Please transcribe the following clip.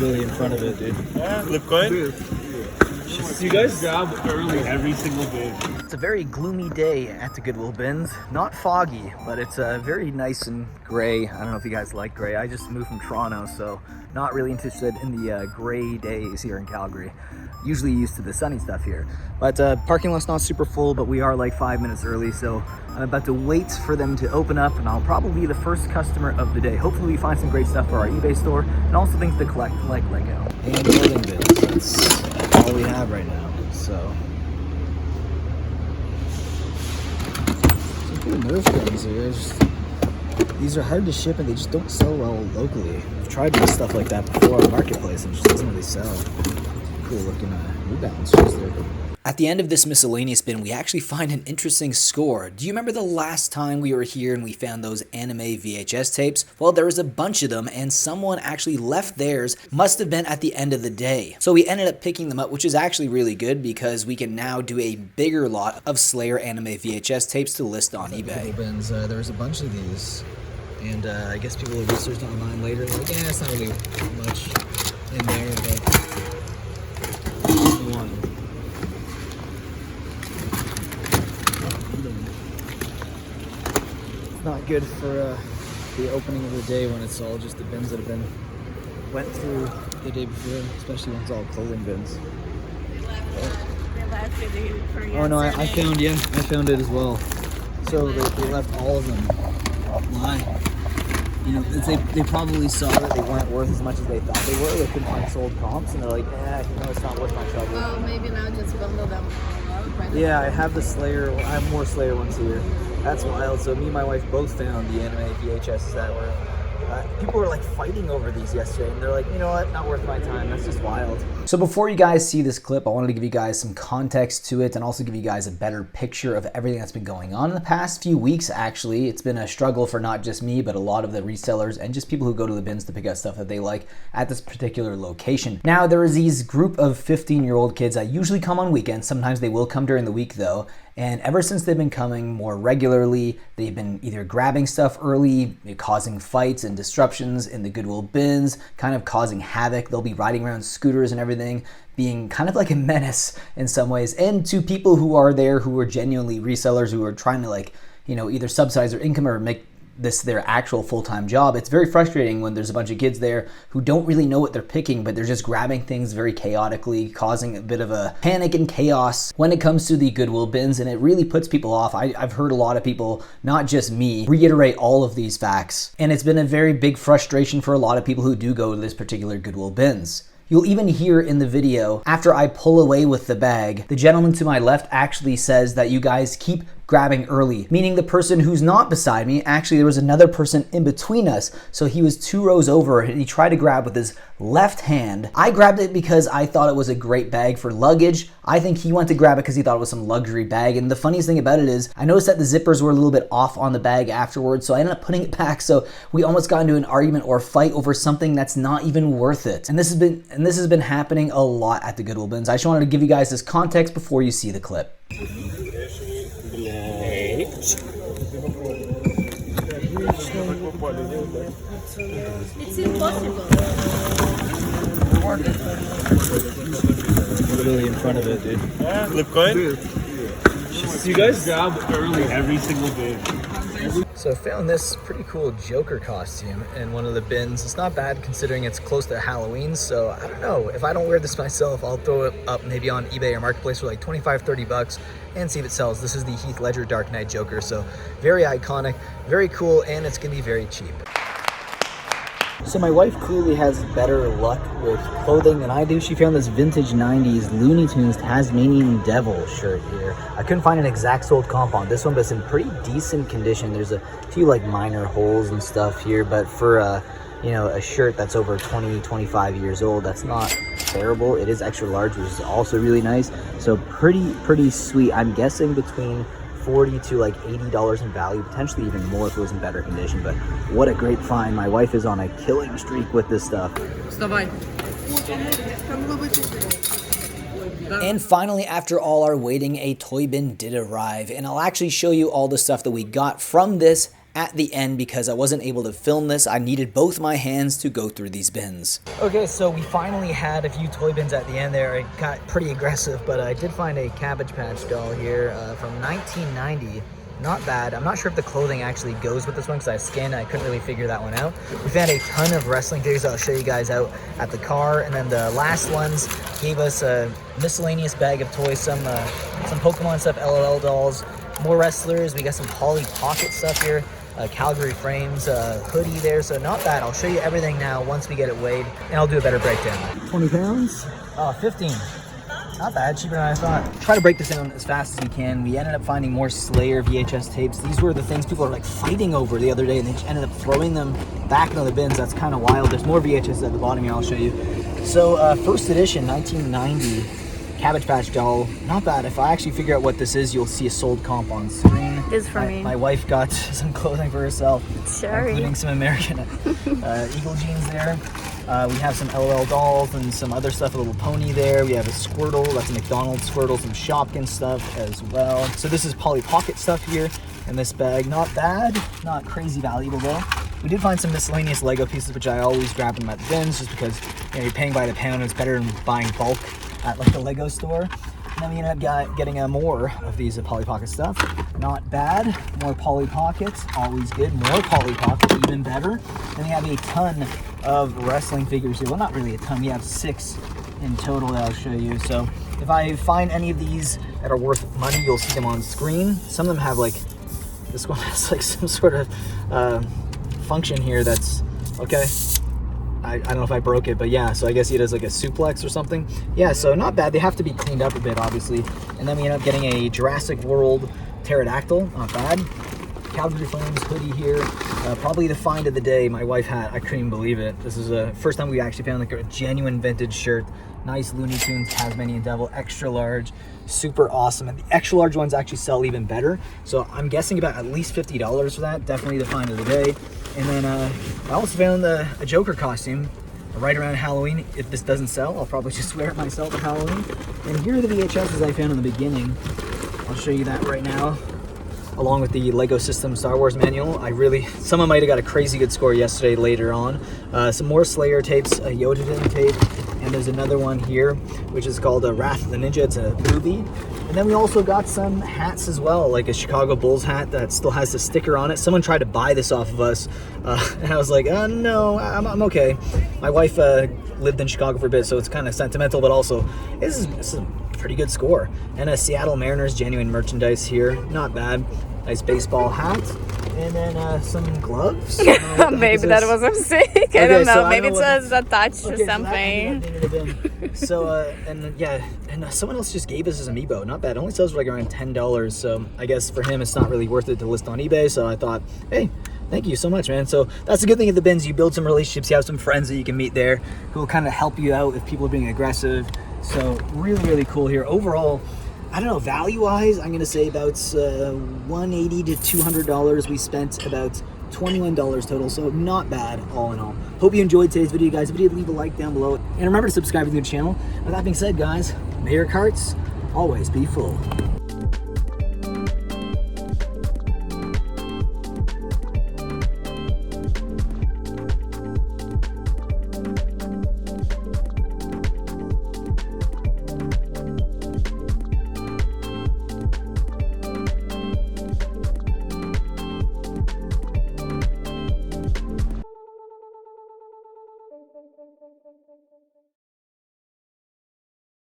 literally in front of it, dude. Yeah, flip coin. You guys grab early every single day. It's a very gloomy day at the Goodwill bins. Not foggy, but it's very nice and gray. I don't know if you guys like gray. I just moved from Toronto, so not really interested in the gray days here in Calgary. Usually used to the sunny stuff here. But parking lot's not super full, but we are like 5 minutes early, so I'm about to wait for them to open up, and I'll probably be the first customer of the day. Hopefully we find some great stuff for our eBay store, and also things to collect, like Lego. And building bins, that's all we have right now, so. Some cool Nerf guns here. These are hard to ship and they just don't sell well locally. I've tried to do stuff like that before on Marketplace and it just doesn't really sell. Cool looking New Balance shoes there. At the end of this miscellaneous bin, we actually find an interesting score. Do you remember the last time we were here and we found those anime VHS tapes? Well, there was a bunch of them and someone actually left theirs, must have been at the end of the day. So we ended up picking them up, which is actually really good because we can now do a bigger lot of Slayer anime VHS tapes to list on eBay. Bins, there was a bunch of these, and I guess people will research online later, like, yeah, it's not really much in there, but one. Not good for the opening of the day when it's all just the bins that have been went through the day before, especially when it's all clothing bins. They left it for yesterday. Oh no, I found it as well. So they left all of them. Why? You know, they probably saw that they weren't worth as much as they thought they were. They couldn't find sold comps, and they're like, it's not worth my trouble. Well, maybe now just bundle them all up. Yeah, I have the Slayer. I have more Slayer ones here. That's wild. So me and my wife both found the anime VHSs that were. People were like fighting over these yesterday, and they're like, you know what, not worth my time. That's just wild. So before you guys see this clip, I wanted to give you guys some context to it and also give you guys a better picture of everything that's been going on in the past few weeks. Actually, it's been a struggle for not just me, but a lot of the resellers and just people who go to the bins to pick out stuff that they like at this particular location. Now, there is these group of 15-year-old kids that usually come on weekends. Sometimes they will come during the week though. And ever since they've been coming more regularly, they've been either grabbing stuff early, causing fights and disruptions in the Goodwill bins, kind of causing havoc. They'll be riding around scooters and everything, being kind of like a menace in some ways. And to people who are there who are genuinely resellers who are trying to, like, you know, either subsidize their income or make this their actual full-time job. It's very frustrating when there's a bunch of kids there who don't really know what they're picking, but they're just grabbing things very chaotically, causing a bit of a panic and chaos when it comes to the Goodwill bins, and it really puts people off. I've heard a lot of people, not just me, reiterate all of these facts, and it's been a very big frustration for a lot of people who do go to this particular Goodwill bins. You'll even hear in the video, after I pull away with the bag, the gentleman to my left actually says that you guys keep grabbing early, meaning the person who's not beside me, actually there was another person in between us, so he was 2 rows over and he tried to grab with his left hand. I grabbed it because I thought it was a great bag for luggage. I think he went to grab it because he thought it was some luxury bag, and the funniest thing about it is I noticed that the zippers were a little bit off on the bag afterwards, so I ended up putting it back, so we almost got into an argument or fight over something that's not even worth it. And this has been happening a lot at the Goodwill bins. I just wanted to give you guys this context before you see the clip. It's impossible. Literally in front of it, dude. Yeah, flip coin. You guys grab early every single day. So I found this pretty cool Joker costume in one of the bins. It's not bad considering it's close to Halloween, so I don't know. If I don't wear this myself, I'll throw it up maybe on eBay or Marketplace for like 25, 30 bucks and see if it sells. This is the Heath Ledger Dark Knight Joker, so very iconic, very cool, and it's gonna be very cheap. So my wife clearly has better luck with clothing than I do. She found this vintage 90s Looney Tunes Tasmanian Devil shirt here. I couldn't find an exact sold comp on this one, but it's in pretty decent condition. There's a few like minor holes and stuff here, but for you know, a shirt that's over 20, 25 years old, that's not terrible. It is extra large, which is also really nice. So pretty sweet. I'm guessing between $40 to like $80 in value, potentially even more if it was in better condition, but what a great find. My wife is on a killing streak with this stuff. And finally, after all our waiting, a toy bin did arrive, and I'll actually show you all the stuff that we got from this at the end because I wasn't able to film this. I needed both my hands to go through these bins. Okay, so we finally had a few toy bins at the end there. It got pretty aggressive, but I did find a Cabbage Patch doll here from 1990. Not bad. I'm not sure if the clothing actually goes with this one because I scanned and I couldn't really figure that one out. We found a ton of wrestling figures I'll show you guys out at the car. And then the last ones gave us a miscellaneous bag of toys, some Pokemon stuff, LOL dolls, more wrestlers. We got some Polly Pocket stuff here. Calgary frames, hoodie there, so not bad. I'll show you everything now once we get it weighed, and I'll do a better breakdown. 20 pounds? 15. Not bad, cheaper than I thought. Try to break this down as fast as we can. We ended up finding more Slayer VHS tapes. These were the things people were like fighting over the other day, and they just ended up throwing them back into the bins. That's kind of wild. There's more VHS at the bottom here, I'll show you. So, first edition, 1990. Cabbage Patch doll, not bad. If I actually figure out what this is, you'll see a sold comp on screen. This is for me. My wife got some clothing for herself, including some American Eagle jeans there. We have some LOL dolls and some other stuff, a little pony there. We have a Squirtle, that's a McDonald's Squirtle, some Shopkins stuff as well. So this is Polly Pocket stuff here in this bag. Not bad, not crazy valuable though. We did find some miscellaneous Lego pieces, which I always grab them at the bins just because you're paying by the pound. It's better than buying bulk at like the Lego store. And then we ended up getting more of these Polly Pocket stuff. Not bad. More Polly Pockets, always good. More Polly Pockets, even better. Then we have a ton of wrestling figures here. Well, not really a ton. We have 6 in total that I'll show you. So if I find any of these that are worth money, you'll see them on screen. Some of them have like, this one has like some sort of function here that's, okay. I don't know if I broke it, but yeah, so I guess he does like a suplex or something. Yeah, so not bad. They have to be cleaned up a bit, obviously. And then we end up getting a Jurassic World pterodactyl. Not bad. Calgary Flames hoodie here. Probably the find of the day. My wife had, I couldn't even believe it. This is the first time we actually found like a genuine vintage shirt. Nice Looney Tunes Tasmanian Devil, extra large, super awesome. And the extra large ones actually sell even better. So I'm guessing about at least $50 for that. Definitely the find of the day. And then I also found a Joker costume right around Halloween. If this doesn't sell, I'll probably just wear it myself at Halloween. And here are the VHSs I found in the beginning. I'll show you that right now, along with the Lego System Star Wars manual. Someone might have got a crazy good score yesterday later on. Some more Slayer tapes, a Yoda tape, and there's another one here, which is called Wrath of the Ninja. It's a movie. And then we also got some hats as well, like a Chicago Bulls hat that still has the sticker on it. Someone tried to buy this off of us, and I was like, no, I'm okay. My wife lived in Chicago for a bit, so it's kind of sentimental, but also, this is a pretty good score. And a Seattle Mariners genuine merchandise here, not bad. Nice baseball hat, and then some gloves. Maybe that was a mistake. I don't know. Maybe it's attached to something. So, and yeah, and someone else just gave us this amiibo. Not bad. It only sells for like around $10. So I guess for him, it's not really worth it to list on eBay. So I thought, hey, thank you so much, man. So that's a good thing at the bins. You build some relationships. You have some friends that you can meet there who will kind of help you out if people are being aggressive. So really, really cool here. Overall, I don't know, value-wise, I'm going to say about $180 to $200. We spent about $21 total, so not bad all in all. Hope you enjoyed today's video, guys. If you did, leave a like down below. And remember to subscribe to the channel. With that being said, guys, may your carts always be full.